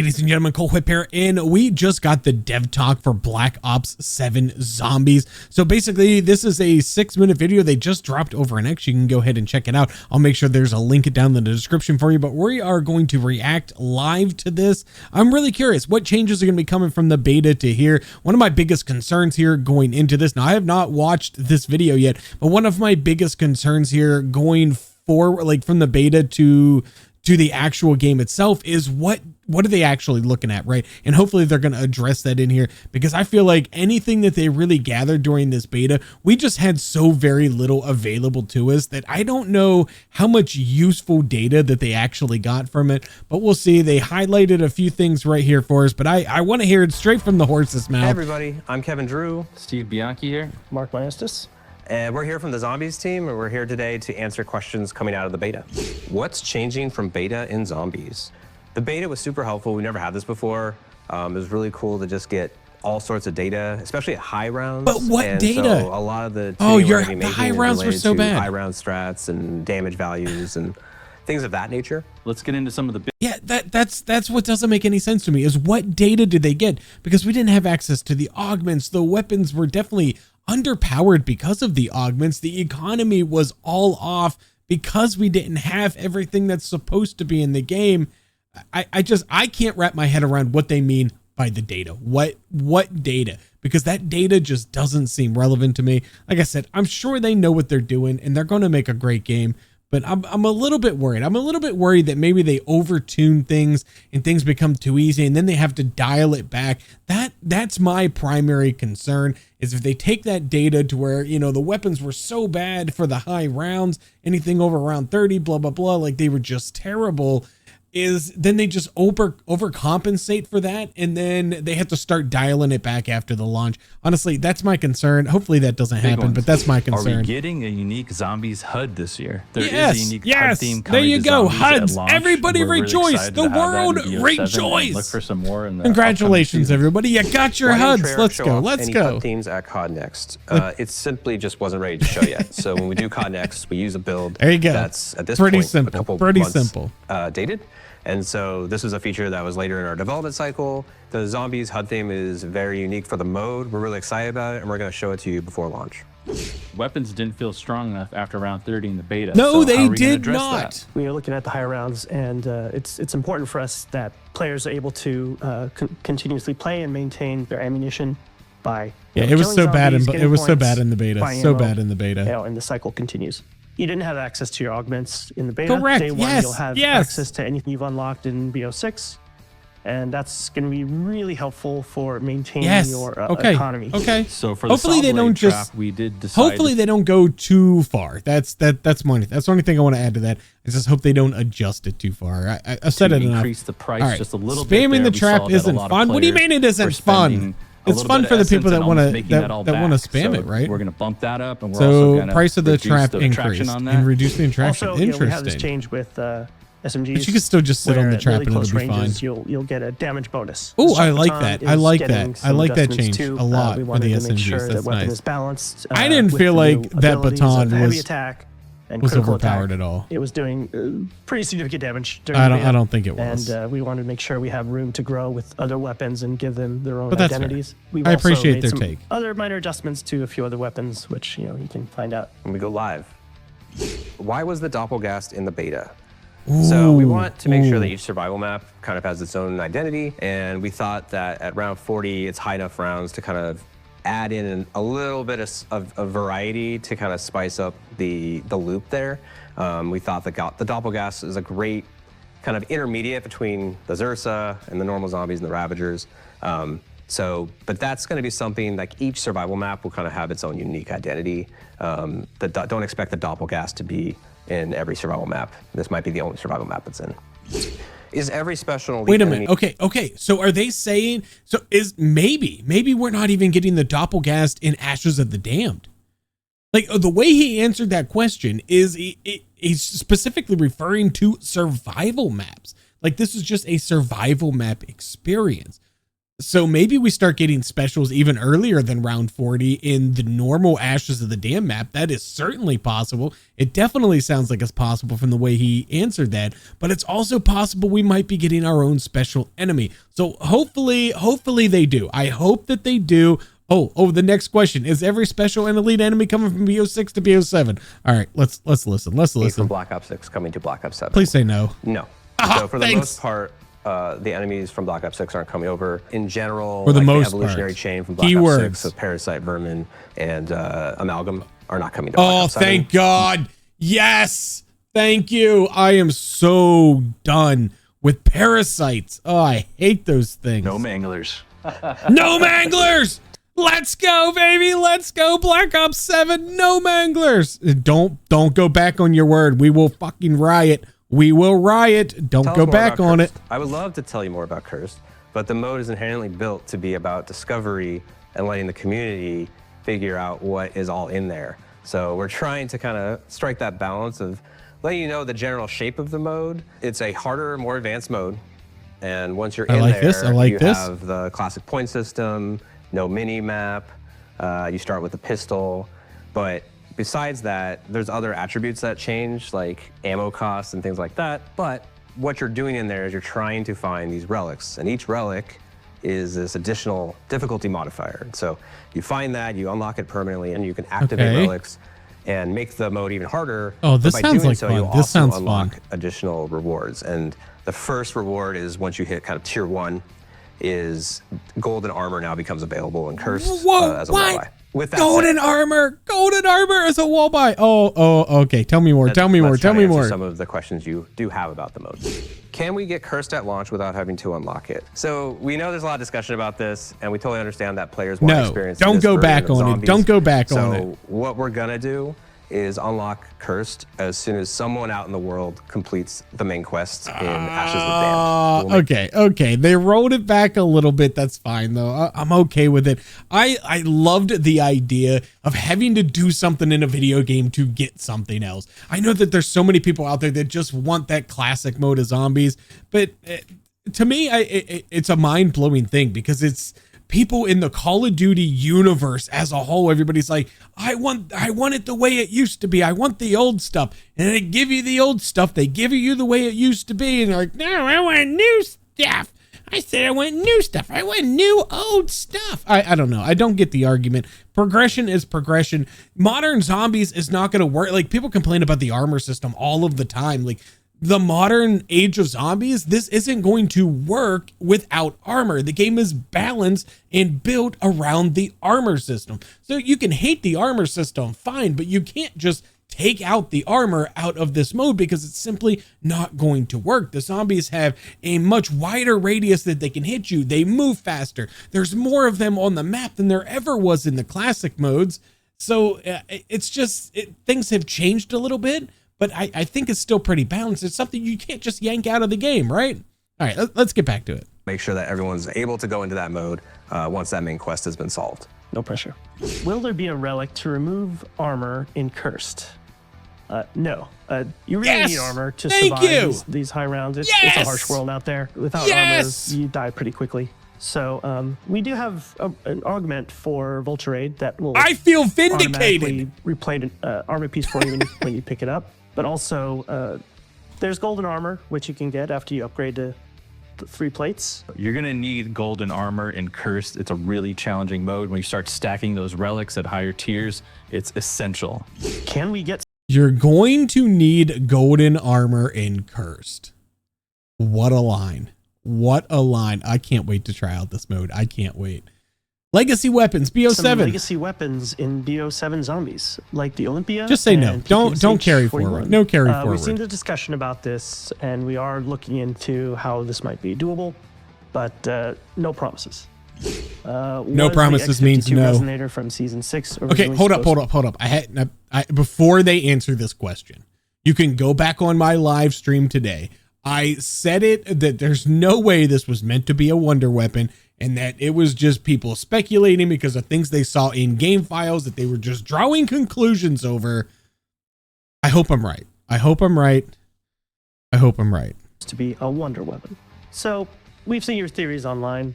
Ladies and gentlemen, Cole Whip here, and we just got the dev talk for Black Ops 7 Zombies. So basically, this is a 6-minute video they just dropped over an X. You can go ahead and check it out. I'll make sure there's a link down in the description for you, but we are going to react live to this. I'm really curious what changes are going to be coming from the beta to here. One of my biggest concerns here going into this, now I have not watched this video yet, but one of my biggest concerns here going forward, like from the beta to the actual game itself, is what are they actually looking at, right? And hopefully they're going to address that in here, because I feel like anything that they really gathered during this beta, we just had so very little available to us that I don't know how much useful data that they actually got from it, but we'll see. They highlighted a few things right here for us, but I want to hear it straight from the horse's mouth. Hey everybody, I'm Kevin Drew. Steve Bianchi here. Mark Maestas. And we're here from the Zombies team, and we're here today to answer questions coming out of the beta. What's changing from beta in Zombies? The beta was super helpful. We never had this before. It was really cool to just get all sorts of data, especially at high rounds. But what data? So a lot of the the high rounds were so bad. High round strats and damage values and things of that nature. Let's get into some of the Yeah, that's what doesn't make any sense to me, is what data did they get? Because we didn't have access to the augments. The weapons were definitely underpowered because of the augments. The economy was all off because we didn't have everything that's supposed to be in the game. I can't wrap my head around what they mean by the data. What data? Because that data just doesn't seem relevant to me. Like I said, I'm sure they know what they're doing and they're going to make a great game, but I'm a little bit worried. I'm a little bit worried that maybe they overtune things and things become too easy and then they have to dial it back. That's my primary concern, is if they take that data to where, you know, the weapons were so bad for the high rounds, anything over round 30, blah, blah, blah, like they were just terrible, is then they just overcompensate for that, and then they have to start dialing it back after the launch. Honestly, that's my concern. Hopefully that doesn't happen, but that's my concern. Are we getting a unique Zombies HUD this year? There is yes, a unique yes. HUD theme There you go. HUDs. Everybody We're rejoice. Really the world rejoice. Look for some more in the Congratulations, everybody. You got your HUDs. Let's go. Let's go. HUD themes at COD Next. It simply just wasn't ready to show yet. So when we do COD Next, we use a build there you go. That's at this pretty point simple. a couple Pretty months, simple. Dated. And so this was a feature that was later in our development cycle. The Zombies HUD theme is very unique for the mode. We're really excited about it, and we're going to show it to you before launch. Weapons didn't feel strong enough after round 30 in the beta. No, so they did not. That? We are looking at the higher rounds, and it's important for us that players are able to continuously play and maintain their ammunition by it was so bad. It was so bad in the beta. So ammo, bad in the beta. You know, and the cycle continues. You didn't have access to your augments in the beta. Correct. Day one, yes. you'll have yes. access to anything you've unlocked in BO6, and that's going to be really helpful for maintaining your economy. Okay. So for hopefully the they don't trap, we did decide. Hopefully they don't go too far. That's the only thing I want to add to that. I just hope they don't adjust it too far. I said it enough. Increase the price right. just a little bit. Spamming the trap isn't fun. What do you mean it isn't fun? It's fun for the people that want to spam it, right? We're going to bump that up, and we're also going to price of the trap increased and reduce the interaction. Also, interesting. We have this change with SMGs. But you can still just sit on the trap and it'll be fine. You'll get a damage bonus. Oh, I like that. I like that. I like that change a lot for the SMGs. That's nice. Is balanced, I didn't feel like that baton heavy attack and was overpowered attack. At all. It was doing pretty significant damage during I don't think it was. And we wanted to make sure we have room to grow with other weapons and give them their own identities. I appreciate their take. Other minor adjustments to a few other weapons, which you can find out when we go live. Why was the Doppelgast in the beta? Ooh, so we want to make sure that each survival map kind of has its own identity, and we thought that at round 40, it's high enough rounds to kind of add in a little bit of variety to kind of spice up the loop there. We thought that the Doppelgast is a great kind of intermediate between the Zersa and the normal zombies and the Ravagers. But that's going to be something like each survival map will kind of have its own unique identity. Don't expect the Doppelgast to be in every survival map. This might be the only survival map it's in. Is every special... Wait a minute. Okay. So are they saying... So is maybe we're not even getting the Doppelgast in Ashes of the Damned. Like, the way he answered that question is he's specifically referring to survival maps. Like, this is just a survival map experience. So maybe we start getting specials even earlier than round 40 in the normal Ashes of the Dam map. That is certainly possible. It definitely sounds like it's possible from the way he answered that, but it's also possible we might be getting our own special enemy. So hopefully they do. I hope that they do. Oh, the next question. Is every special and elite enemy coming from BO6 to BO7? All right, let's listen. Let's listen. From Black Ops 6 coming to Black Ops 7. Please say no. No. So for the most part, the enemies from Black Ops 6 aren't coming over. In general, for the most evolutionary part. chain from Black Ops 6 of Parasite, Vermin, and Amalgam are not coming to Black Ops 7. Thank God. Yes. Thank you. I am so done with parasites. Oh, I hate those things. No manglers. No manglers. Let's go, baby. Let's go. Black Ops 7. No manglers. Don't go back on your word. We will fucking riot. We will riot. Don't go back on it. I would love to tell you more about Cursed, but the mode is inherently built to be about discovery and letting the community figure out what is all in there. So we're trying to kind of strike that balance of letting you know the general shape of the mode. It's a harder, more advanced mode. And once you're in there, you have the classic point system, no mini map. You start with a pistol, but besides that, there's other attributes that change, like ammo costs and things like that. But what you're doing in there is you're trying to find these relics, and each relic is this additional difficulty modifier. So you find that, you unlock it permanently, and you can activate relics and make the mode even harder. Oh, this sounds like fun. This sounds fun. Additional rewards, and the first reward is once you hit kind of tier 1, is golden armor now becomes available in Cursed as a wall buy. With that golden armor as a wall buy. Oh, okay. Tell me more. Tell me more. Some of the questions you do have about the mode. Can we get Cursed at launch without having to unlock it? So we know there's a lot of discussion about this, and we totally understand that players want experience. Don't go back on it. Don't go back on it. So what we're gonna do is unlock Cursed as soon as someone out in the world completes the main quest in Ashes of the Damned. Okay. They rolled it back a little bit. That's fine, though. I'm okay with it. I loved the idea of having to do something in a video game to get something else. I know that there's so many people out there that just want that classic mode of zombies, but to me, it's a mind-blowing thing because it's people in the Call of Duty universe as a whole. Everybody's like, I want it the way it used to be. I want the old stuff. And they give you the old stuff. They give you the way it used to be. And they're like, no, I want new stuff. I said I want new stuff. I want new old stuff. I don't know. I don't get the argument. Progression is progression. Modern zombies is not going to work. Like, people complain about the armor system all of the time. Like, the modern age of zombies, this isn't going to work without armor. The game is balanced and built around the armor system. So you can hate the armor system, fine, but you can't just take out the armor out of this mode because it's simply not going to work. The zombies have a much wider radius that they can hit you. They move faster. There's more of them on the map than there ever was in the classic modes. So it's just, things have changed a little bit. But I think it's still pretty balanced. It's something you can't just yank out of the game, right? All right, let's get back to it. Make sure that everyone's able to go into that mode once that main quest has been solved. No pressure. Will there be a relic to remove armor in Cursed? No. You really need armor to survive these high rounds. It's a harsh world out there. Without armor, you die pretty quickly. So we do have an augment for Vulture Aid that will I feel vindicated. Automatically replay an armor piece for you when you pick it up. But also, there's golden armor, which you can get after you upgrade to 3 plates. You're going to need golden armor in Cursed. It's a really challenging mode. When you start stacking those relics at higher tiers, it's essential. Can we get... You're going to need golden armor in Cursed. What a line. What a line. I can't wait to try out this mode. I can't wait. Legacy weapons, BO7. Some legacy weapons in BO7 Zombies, like the Olympia. Just say no. Don't carry forward. No carry forward. We've seen the discussion about this, and we are looking into how this might be doable, but no promises. No promises means no. Resonator from season 6. Okay, hold up. Before they answer this question, you can go back on my live stream today. I said it that there's no way this was meant to be a wonder weapon, and that it was just people speculating because of things they saw in game files that they were just drawing conclusions over. I hope I'm right. To be a wonder weapon. So we've seen your theories online.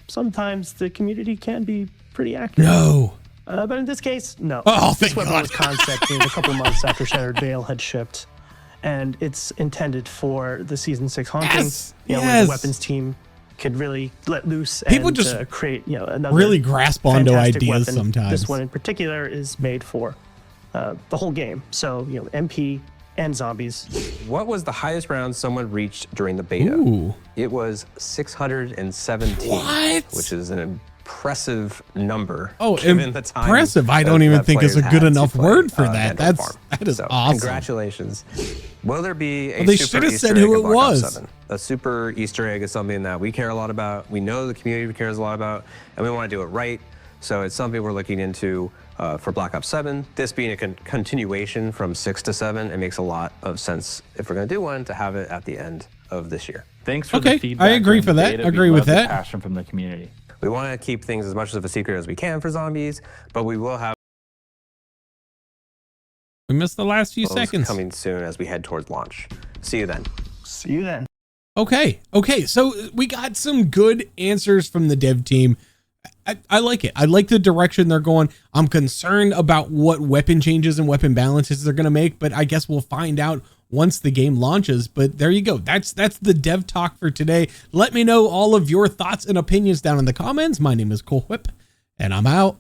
Sometimes the community can be pretty accurate. No. But in this case, no. Oh, this thank weapon God. was concepted a couple months after Shattered Veil had shipped, and it's intended for the Season 6 haunting. Yes. Where the weapons team could really let loose People and just create another really grasp onto fantastic ideas weapon. sometimes. This one in particular is made for the whole game. So MP and zombies. What was the highest round someone reached during the beta? Ooh. It was 617. What? Which is an impressive number. Oh, given the time impressive. I don't even that think is a players good had enough to play, word for that. Vanguard That is So, awesome. Congratulations. Will there be a Well, they super should have Easter said egg who in it Black Ops was. 7? A super Easter egg is something that we care a lot about. We know the community cares a lot about, and we want to do it right. So it's something we're looking into for Black Ops 7. This being a continuation from 6 to 7, it makes a lot of sense if we're going to do one to have it at the end of this year. Thanks for Okay, the feedback. I agree on for that. beta. Agree We with love the that. passion from the community. We want to keep things as much of a secret as we can for zombies, but we will have We missed the last few those seconds. coming soon as we head towards launch. See you then. See you then. Okay. So we got some good answers from the dev team. I like it. I like the direction they're going. I'm concerned about what weapon changes and weapon balances they're going to make, but I guess we'll find out once the game launches. But there you go. That's the dev talk for today. Let me know all of your thoughts and opinions down in the comments. My name is Cole Whip, and I'm out.